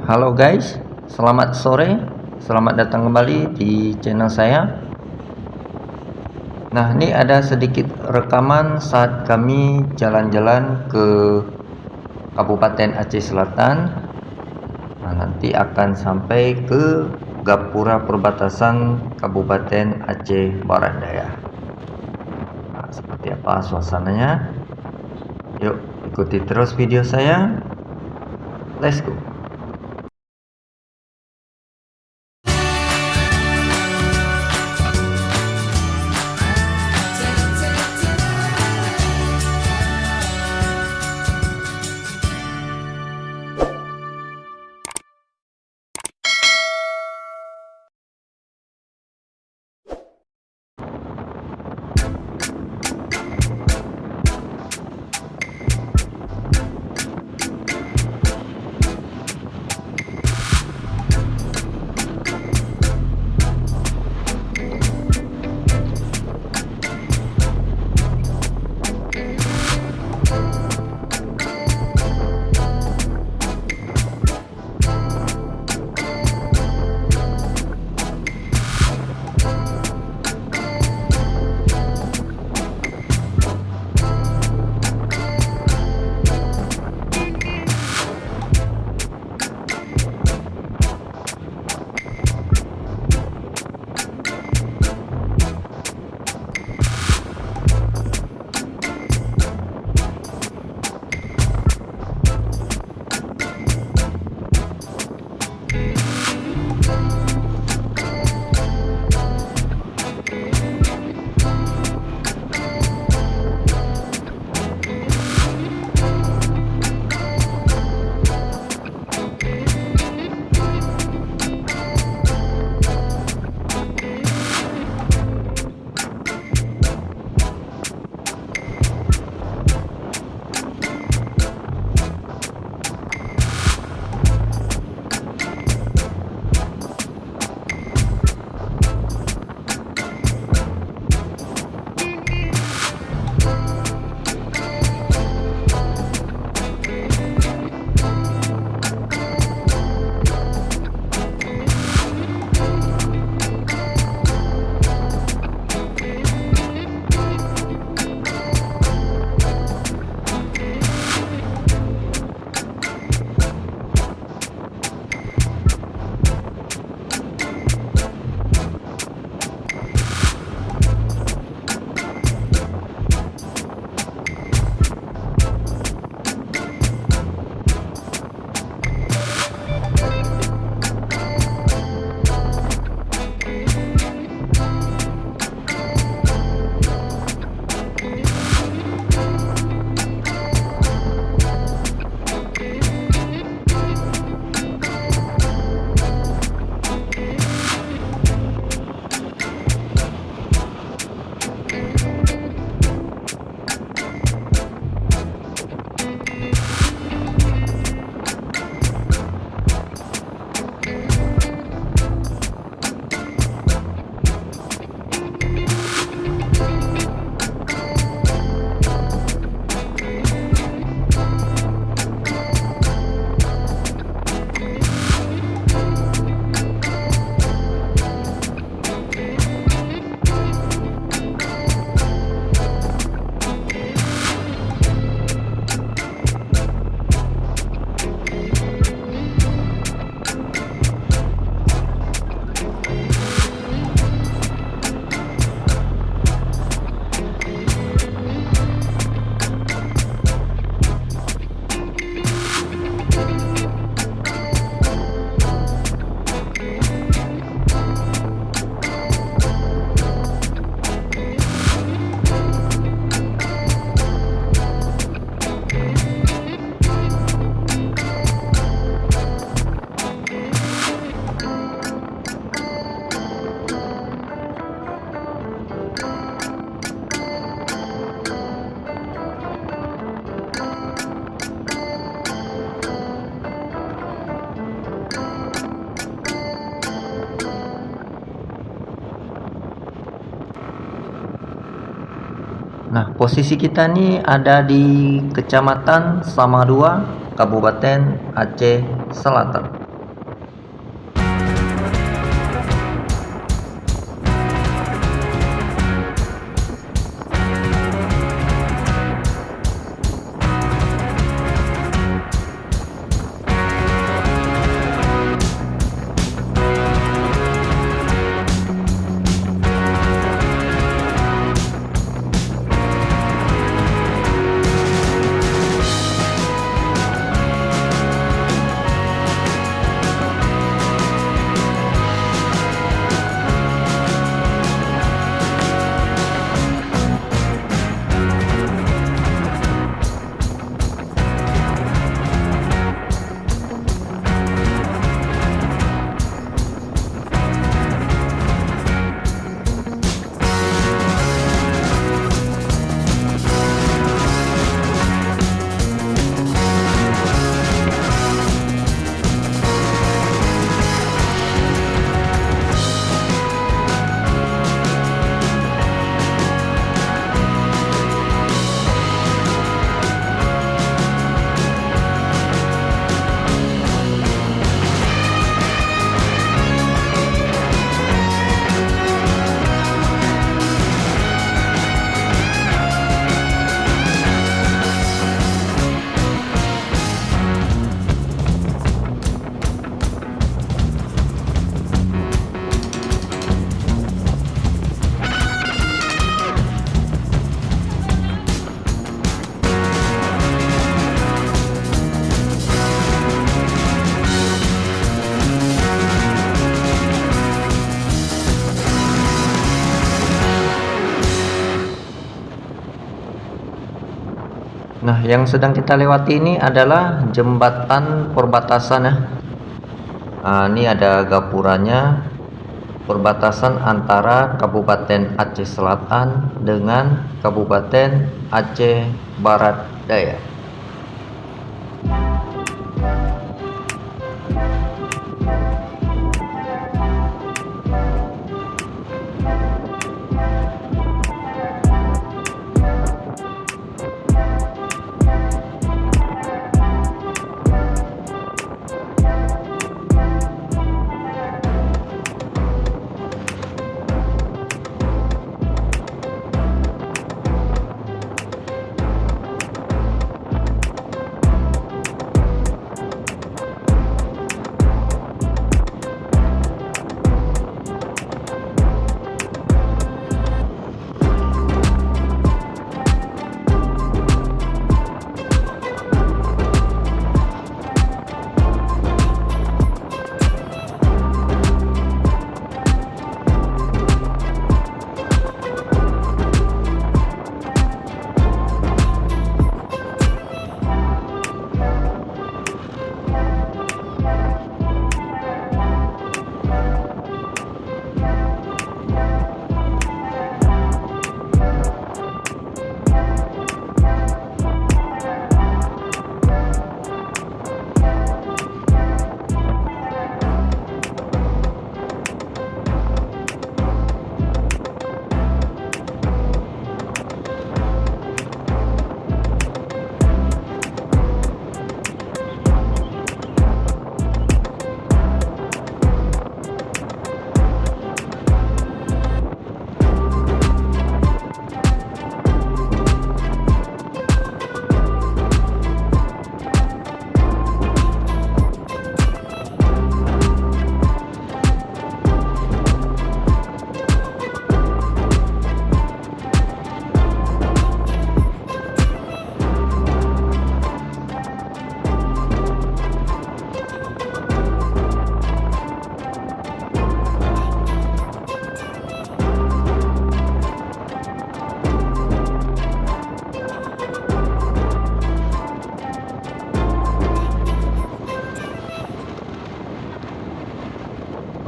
Halo guys, selamat sore, selamat datang kembali di channel saya. Nah, ini ada sedikit rekaman saat kami jalan-jalan ke Kabupaten Aceh Selatan. Nah, nanti akan sampai ke Gapura perbatasan Kabupaten Aceh Barat Daya. Nah, seperti apa suasananya? Yuk, ikuti terus video saya. Let's go. Nah, posisi kita nih ada di Kecamatan Samadua, Kabupaten Aceh Selatan. yang sedang kita lewati ini adalah jembatan perbatasan ya. Ini ada gapuranya, perbatasan antara Kabupaten Aceh Selatan dengan Kabupaten Aceh Barat Daya.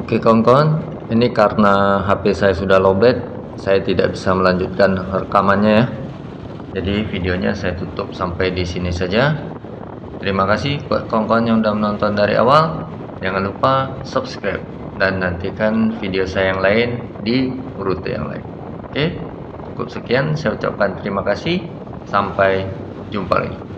Oke kawan-kawan, ini karena HP saya sudah lowbat, saya tidak bisa melanjutkan rekamannya ya. Jadi videonya saya tutup sampai di sini saja. Terima kasih buat kawan-kawan yang sudah menonton dari awal. Jangan lupa subscribe dan nantikan video saya yang lain di rute yang lain. Oke, cukup sekian, saya ucapkan terima kasih. Sampai jumpa lagi.